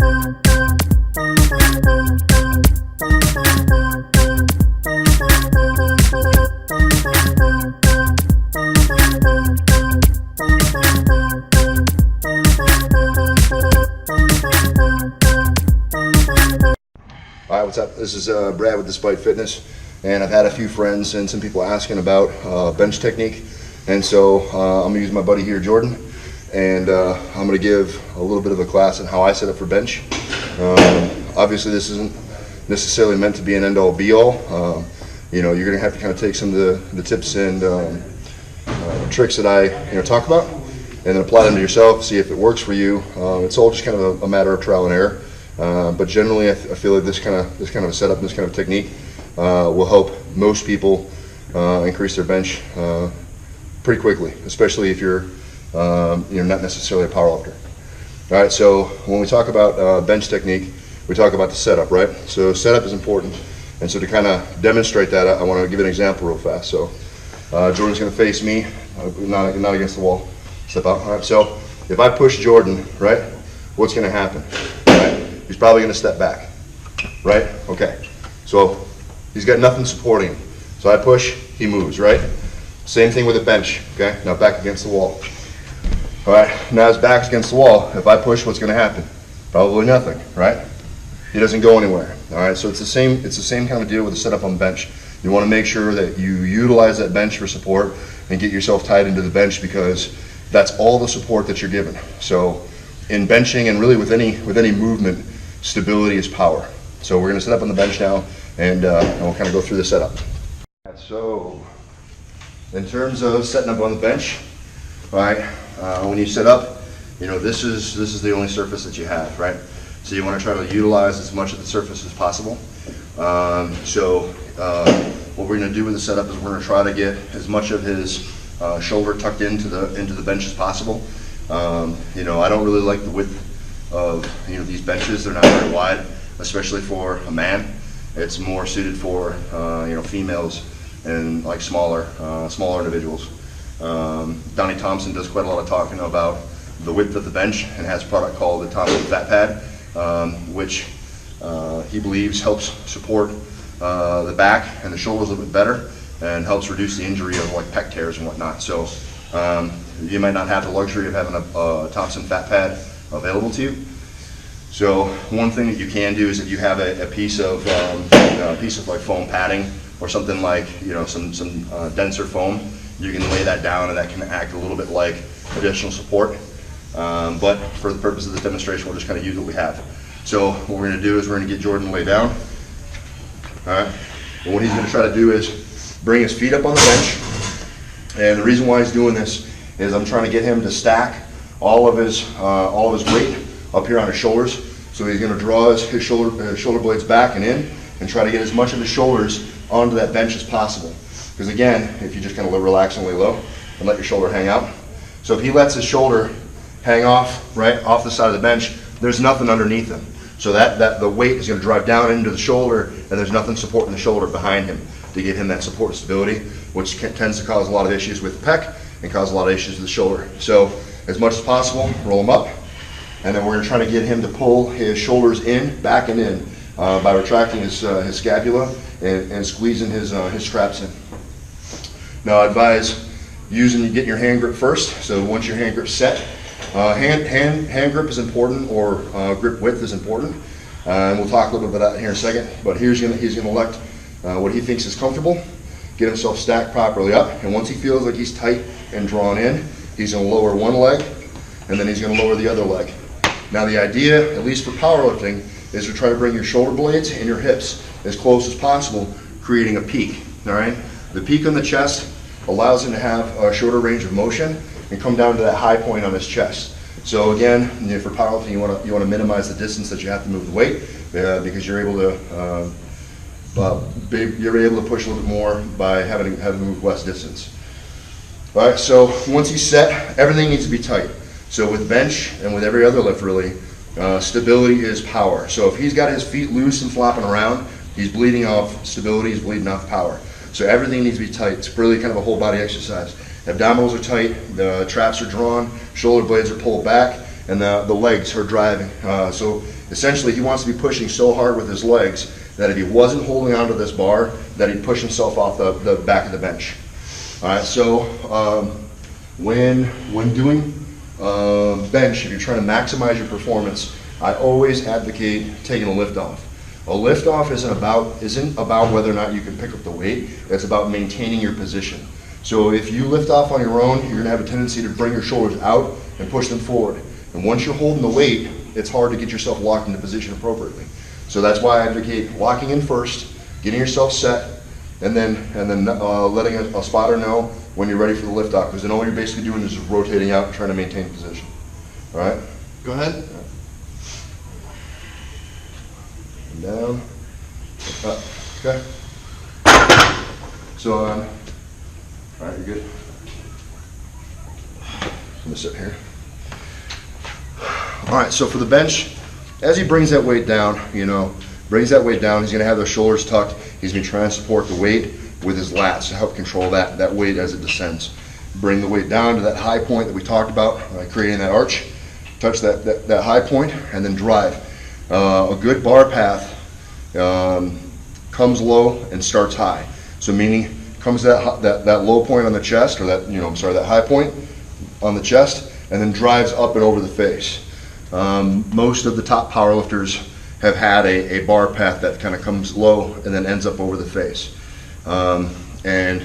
Alright, what's up? This is Brad with Despite Fitness, and I've had a few friends and some people asking about bench technique, and so I'm going to use my buddy here, Jordan, and I'm going to give a little bit of a class on how I set up for bench. Obviously this isn't necessarily meant to be an end-all be-all. You know, you're going to have to kind of take some of the tips and tricks that I talk about, and then apply them to yourself, see if it works for you. It's all just kind of a matter of trial and error. But generally, I feel like this kind of a setup, this kind of technique, will help most people increase their bench pretty quickly, especially if you're not necessarily a powerlifter. All right, so when we talk about bench technique, we talk about the setup, right? So setup is important, and so to kind of demonstrate that, I want to give an example real fast. So Jordan's going to face me, not against the wall. Step out. All right. So if I push Jordan, right, what's going to happen? He's probably going to step back, right? Okay, so he's got nothing supporting him. So I push, he moves, right? Same thing with a bench, okay? Now back against the wall. All right, now his back's against the wall. If I push, what's going to happen? Probably nothing, right? He doesn't go anywhere. All right, so it's the same kind of deal with the setup on the bench. You want to make sure that you utilize that bench for support and get yourself tied into the bench, because that's all the support that you're given. So in benching, and really with any movement, stability is power. So we're going to set up on the bench now, and we'll kind of go through the setup. So in terms of setting up on the bench, all right, when you set up, this is the only surface that you have, right? So you want to try to utilize as much of the surface as possible. What we're going to do with the setup is we're going to try to get as much of his shoulder tucked into the bench as possible. I don't really like the width of these benches. They're not very wide, especially for a man. It's more suited for females and like smaller individuals. Donnie Thompson does quite a lot of talking about the width of the bench, and has a product called the Thompson Fat Pad, which he believes helps support the back and the shoulders a little bit better, and helps reduce the injury of like pec tears and whatnot. So you might not have the luxury of having a Thompson Fat Pad available to you. So one thing that you can do is if you have a piece of like foam padding or something like some denser foam, you can lay that down, and that can act a little bit like additional support. But for the purpose of this demonstration, we'll just kind of use what we have. So what we're going to do is we're going to get Jordan to lay down. All right. And what he's going to try to do is bring his feet up on the bench. And the reason why he's doing this is I'm trying to get him to stack all of his weight up here on his shoulders. So he's going to draw his shoulder blades back and in, and try to get as much of his shoulders onto that bench as possible. Because again, if you just kind of relax and lay low and let your shoulder hang out. So if he lets his shoulder hang off right off the side of the bench, there's nothing underneath him. So that the weight is going to drive down into the shoulder, and there's nothing supporting the shoulder behind him to give him that support and stability, which tends to cause a lot of issues with the pec and cause a lot of issues with the shoulder. So as much as possible, roll him up, and then we're going to try to get him to pull his shoulders in, back and in, by retracting his scapula and squeezing his traps in. Now I advise getting your hand grip first. So once your hand grip's set, hand grip is important, or grip width is important, and we'll talk a little bit about that here in a second. But he's going to elect what he thinks is comfortable, get himself stacked properly up, and once he feels like he's tight and drawn in, he's going to lower one leg, and then he's going to lower the other leg. Now the idea, at least for powerlifting, is to try to bring your shoulder blades and your hips as close as possible, creating a peak. All right, the peak on the chest allows him to have a shorter range of motion and come down to that high point on his chest. So again, for powerlifting, you want to minimize the distance that you have to move the weight, because you're able to push a little bit more by having to move less distance. All right, so once he's set, everything needs to be tight. So with bench and with every other lift, really, stability is power. So if he's got his feet loose and flopping around, he's bleeding off stability, he's bleeding off power. So everything needs to be tight. It's really kind of a whole body exercise. Abdominals are tight, the traps are drawn, shoulder blades are pulled back, and the legs are driving. So Essentially, he wants to be pushing so hard with his legs that if he wasn't holding onto this bar, that he'd push himself off the back of the bench. All right, so when doing bench, if you're trying to maximize your performance, I always advocate taking a lift off. A lift off isn't about whether or not you can pick up the weight. It's about maintaining your position. So if you lift off on your own, you're going to have a tendency to bring your shoulders out and push them forward. And once you're holding the weight, it's hard to get yourself locked into position appropriately. So that's why I advocate locking in first, getting yourself set, and then letting a spotter know when you're ready for the lift off, because then all you're basically doing is just rotating out and trying to maintain position. All right? Go ahead. And down, up. Okay? So on. All right, you're good. I'm gonna sit here. All right, so for the bench, as he brings that weight down, he's gonna have those shoulders tucked. He's gonna try and support the weight with his lats to help control that weight as it descends. Bring the weight down to that high point that we talked about, creating that arch. Touch that high point and then drive. A good bar path comes low and starts high. So meaning comes that low point on the chest, or that high point on the chest, and then drives up and over the face. Most of the top powerlifters have had a bar path that kind of comes low and then ends up over the face. And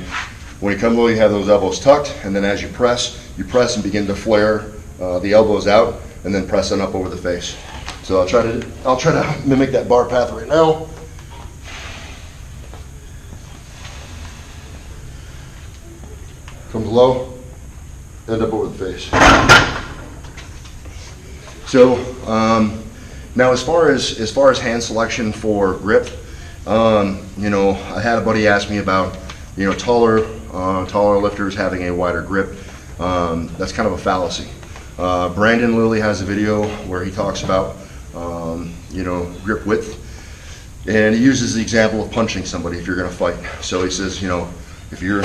when you come low, you have those elbows tucked, and then as you press and begin to flare the elbows out, and then press on up over the face. So I'll try to mimic that bar path right now. Comes low, end up over the face. So now as far as hand selection for grip, I had a buddy ask me about taller lifters having a wider grip. That's kind of a fallacy. Brandon Lilly has a video where he talks about grip width, and he uses the example of punching somebody if you're going to fight. So he says, if you're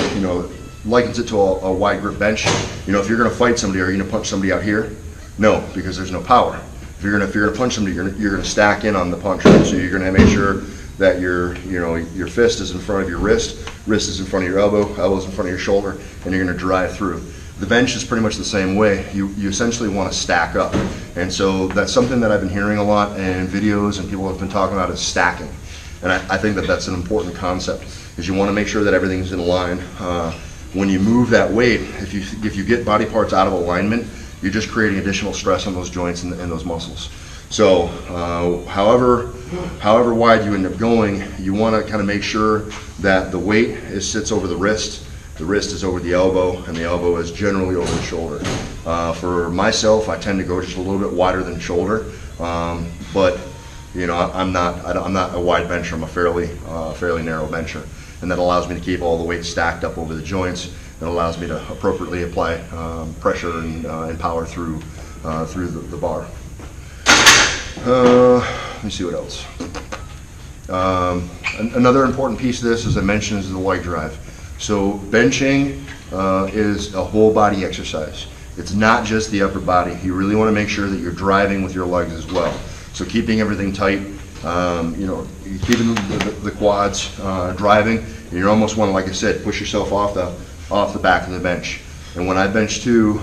likens it to a wide grip bench. If you're going to fight somebody, are you going to punch somebody out here? No, because there's no power. If you're going to punch somebody, you're going to stack in on the punch. Right? So you're going to make sure that your fist is in front of your wrist is in front of your elbow's in front of your shoulder, and you're going to drive through. The bench is pretty much the same way. You essentially want to stack up, and so that's something that I've been hearing a lot in videos, and people have been talking about is stacking. And I think that that's an important concept, is you want to make sure that everything's in line. When you move that weight, if you get body parts out of alignment, you're just creating additional stress on those joints and those muscles. So however wide you end up going, you want to kind of make sure that the weight sits over the wrist is over the elbow, and the elbow is generally over the shoulder. For myself, I tend to go just a little bit wider than shoulder, but I'm not a wide bencher. I'm a fairly narrow bencher, and that allows me to keep all the weight stacked up over the joints. It allows me to appropriately apply pressure and power through the bar. Let me see what else. Another important piece of this, as I mentioned, is the leg drive. So benching is a whole body exercise. It's not just the upper body. You really want to make sure that you're driving with your legs as well. So keeping everything tight, keeping the quads driving. And you almost want to, like I said, push yourself off the back of the bench. And when I bench too,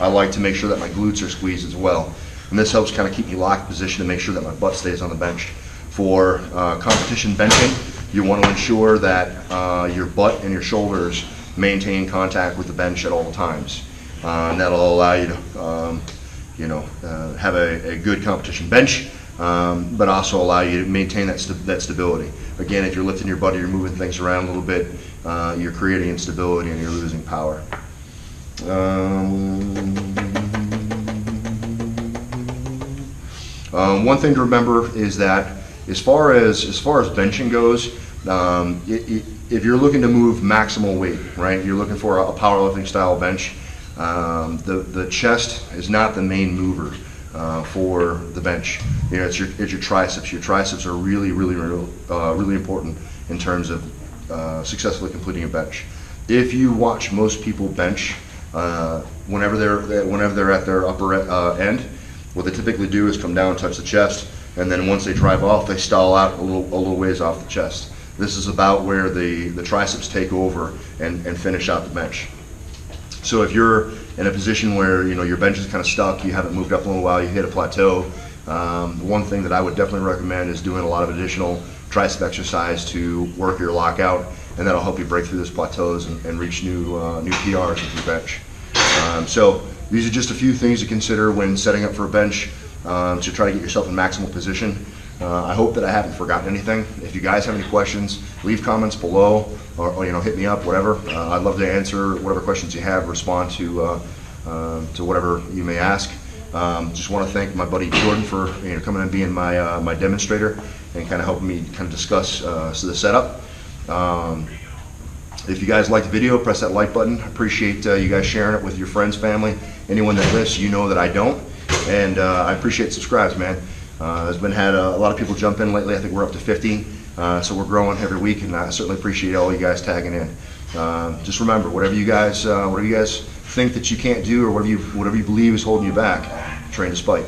I like to make sure that my glutes are squeezed as well. And this helps kind of keep me locked position to make sure that my butt stays on the bench. For competition benching, you want to ensure that your butt and your shoulders maintain contact with the bench at all times. And that'll allow you to have a good competition bench, but also allow you to maintain that stability. Again, if you're lifting your butt, you're moving things around a little bit, you're creating instability and you're losing power. One thing to remember is that as far as benching goes, if you're looking to move maximal weight, right, you're looking for a powerlifting style bench, the chest is not the main mover for the bench. It's your triceps. Your triceps are really important in terms of successfully completing a bench. If you watch most people bench, whenever they're at their upper end, what they typically do is come down, touch the chest, and then once they drive off, they stall out a little ways off the chest. This is about where the triceps take over and finish out the bench. So if you're in a position where your bench is kind of stuck, you haven't moved up in a little while, you hit a plateau, one thing that I would definitely recommend is doing a lot of additional tricep exercise to work your lockout, and that'll help you break through those plateaus and reach new PRs with your bench. So these are just a few things to consider when setting up for a bench to try to get yourself in maximal position. I hope that I haven't forgotten anything. If you guys have any questions, leave comments below, or hit me up, whatever. I'd love to answer whatever questions you have, respond to whatever you may ask. Just want to thank my buddy Jordan for coming and being my demonstrator and kind of helping me kind of discuss the setup. If you guys like the video, press that like button. I appreciate you guys sharing it with your friends, family, anyone that lists. You know that I don't, and I appreciate subscribes, man. There's been had a lot of people jump in lately. I think we're up to 50, so we're growing every week, and I certainly appreciate all you guys tagging in. Just remember, whatever you guys think that you can't do, or whatever you believe is holding you back, train to spite.